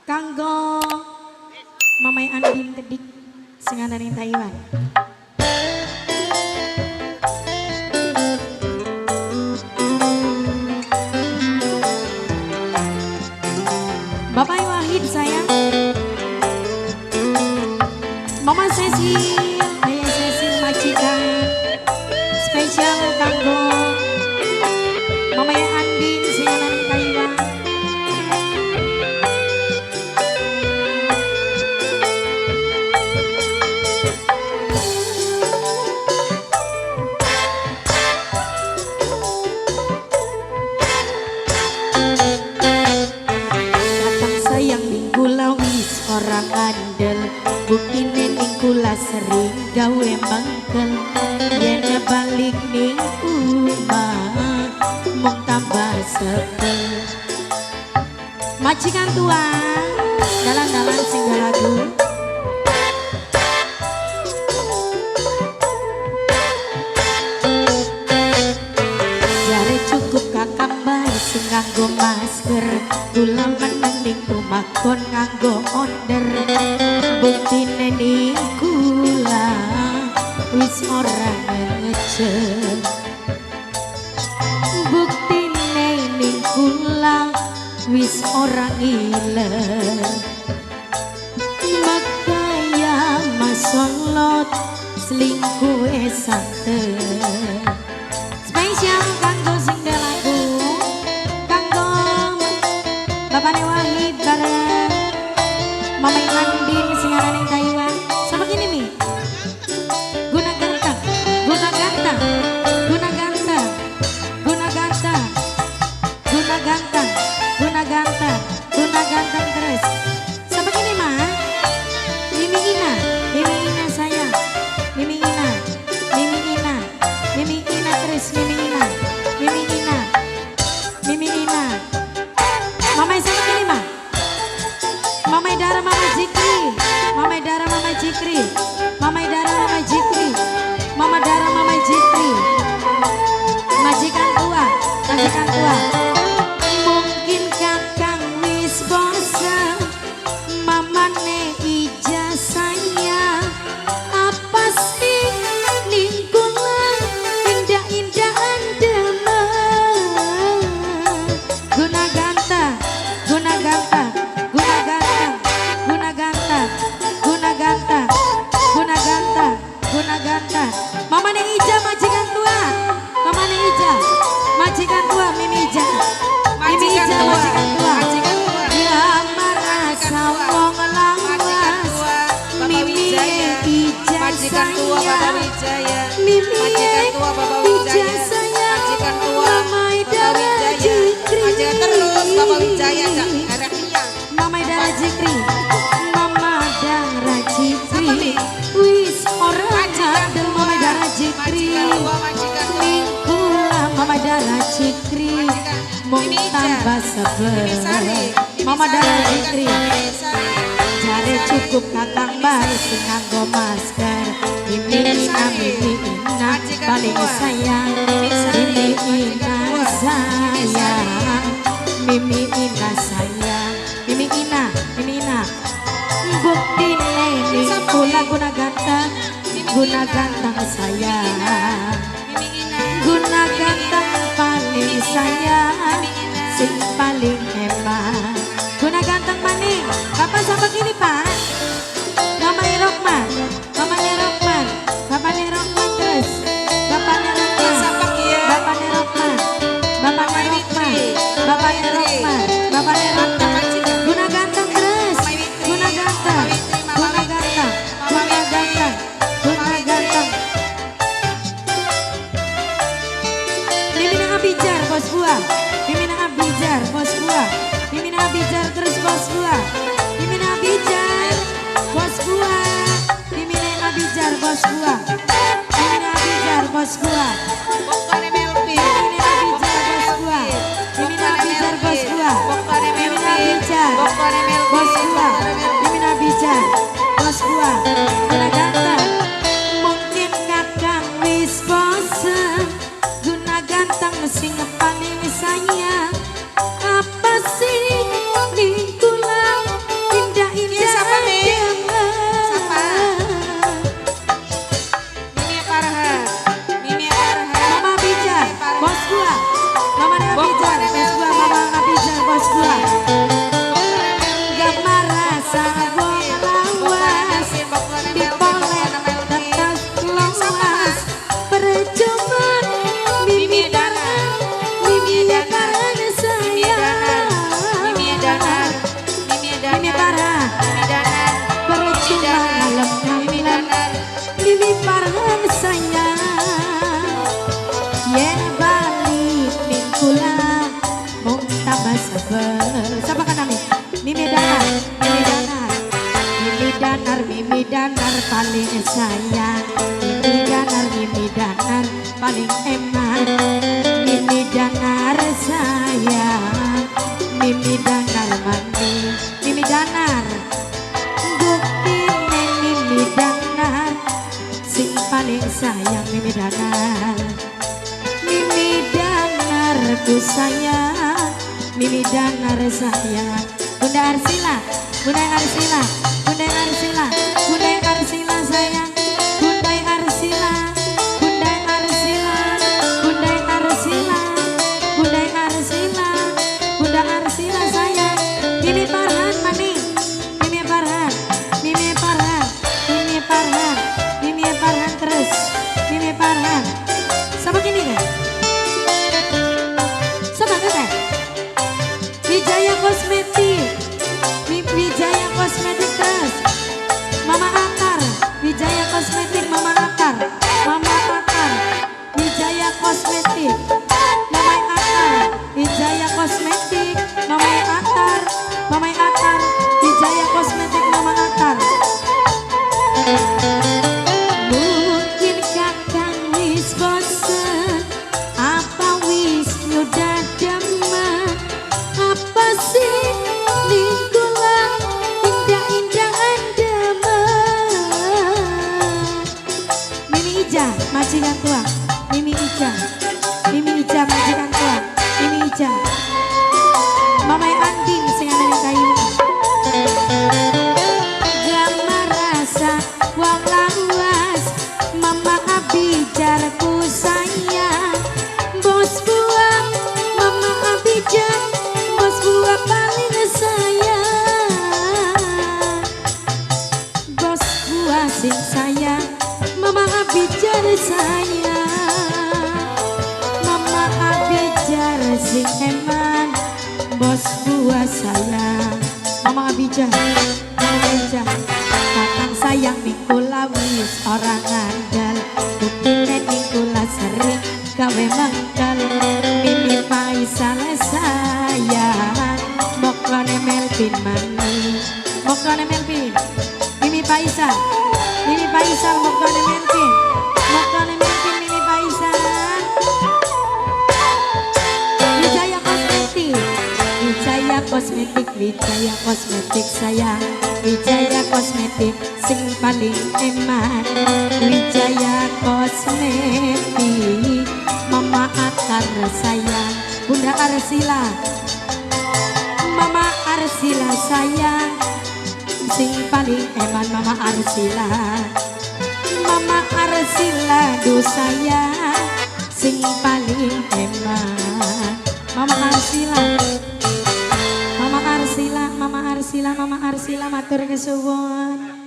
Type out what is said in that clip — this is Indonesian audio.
Kanggo Mamai Andin Tedik singanan ing Taiwan. Bapak Wahid sayang. Mama Cecil, Ayah Cecil majikan. Spesial kanggo Mamai Andin singanan ing Taiwan. Orang andel buktine ning kula sering gawe mangkel yen balik ning omah mung tambah sepel majikan tua dalan-dalan sing lagu jare cukup kakang bae sing nganggo masker kula meneng ning omah kon nganggo onder buktine ning kula wis ora ngecek buktine ning kula wis ora iler makaya masolot selingkuh santen spesial kanggo sing lagu kanggo Bapakne Wahid bareng Mamai Andin singaran ing Taiwan. Sama gini Mi. Guna ganteng, guna ganteng, guna ganteng, guna ganteng, guna ganteng, guna ganteng, guna ganteng terus. Sama gini Ma. Mimi Ina sayang. Mimi Ina, Mimi Ina, Mimi Ina terus, Mimi Ina, Mimi Ina, Mimi Ina. Mamai sama gini Ma. Mamai Dara Mama Jikri, Mamai Dara Mama Jikri, Mamai Dara Mama Jikri, Mama Dara Mama Jikri. Majikan tua, majikan tua. Mungkin kakang wis bosan, mamane ijazahnya apa sih lingkungan indah-indahan demen. Guna ganteng, guna ganteng. Guna ganteng Mama Neng Ija majikan tua Mama Neng Ija majikan tua Mimi Ija Mimi Ija majikan tua ya merasa wong lawas Mimi Ija majikan tua Bapak Wijaya Mimi majikan tua Bapak Wijaya majikan tua Bapak Wijaya majikan terus Bapak Wijaya Mama Dara Jikri Mama Dara Jikri wis orang cadel Mama Dara Jikri Mingkula Mama Dara Jikri mung tambah sebel Mama Dara Jikri jare cukup kakang bae sing nganggo masker Mimi Ina paling sayang Mimi Ina sayang Mimi Ina sayang Mimi Ina buktine ning kula guna ganteng sayang guna ganteng paling sayang sing paling hebat guna ganteng maning kapan sampai gini Pak Mamai Rokman Mamane Rokman Bapakne Rokman terus Bapakne Rokman Bapakne Rokman Bapakne Rokman Bapakne Rokman Bapakne Rokman guna ganteng terus guna ganteng guna ganteng guna ganteng guna ganteng Mimina Abijar bos buah Mimina Abijar bos buah Mimina Abijar terus bos buah Mimina Abijar bos buah Mimina Abijar bos buah Mimina Abijar bos buah Bokone Melvi Mimina Abijar bos buah Mimina Abijar bos buah Mimina Abijar Bokone Melvi bos buah Mimina Abijar bos buah guna ganteng mungkin kakang wis bosen guna ganteng sing paling sayang apa sih lingkungan Danar, Mimi Farhan, Mimi Danar, percuma Mimi malam-malam Danar, Mimi Farhan sayang yen balik mingkula mung tambah sabar sapa kan kami Mimi Danar Mimi Danar Mimi Danar Mimi Danar paling sayang Mimi Danar paling eman Mimi Danar sayang Mimi Danar mandi Mimi Danar bukti Mimi Danar sing paling sayang Mimi Danar Mimi Danar ku sayang Mimi Danar sayang Bunda Arsila Bunda Arsila Bunda Arsila Bunda Arsila sayang Bunda Arsila Bunda Arsila Bunda Arsila Bunda Arsila Bunda Arsila sayang Mimi Farhan maning Mimi Farhan Mimi Farhan Mimi Farhan Mimi Farhan terus Mimi Farhan sama gini deh sama deh Wijaya Kosmetik Wijaya Kosmetik terus Mama Akar Wijaya Kosmetik Mama Akar Mama Akar Wijaya Kosmetik Mama Akar Wijaya Kosmetik Mama Akar Mama Akar Wijaya Kosmetik Mama Akar mungkin kakang wis bosen apa wis nyudah demen apa sih lingkungan indah-indah andaman Mimi Ija majikan tua Mimi Ija majikan tua Mimi Ija Mama Andin sing ana ning kayu gambar rasa wong lawas Mama Abijar ku sayang bos buah Mama Abijar bos buah paling sayang bos buah sing sayang Mama Abijar sayang Mama Abijar sing eman bos buah sayang Mama Abijar kakang sayang mingkula wis orang ngandel buktinya mingkula sering gawe mengkel Mimi Faisal sayang mokone Melvin mani mokone Melvin Mimi Faisal mokone Melvin Mimi Faisal Wijaya Kosmetik Wijaya Kosmetik sayang Wijaya Kosmetik sing paling eman Wijaya Kosmetik Mama Akar sayang Bunda Arsila Mama Arsila sayang sing paling eman Mama Arsila du sayang sing paling eman Mama Arsila matur kesuwun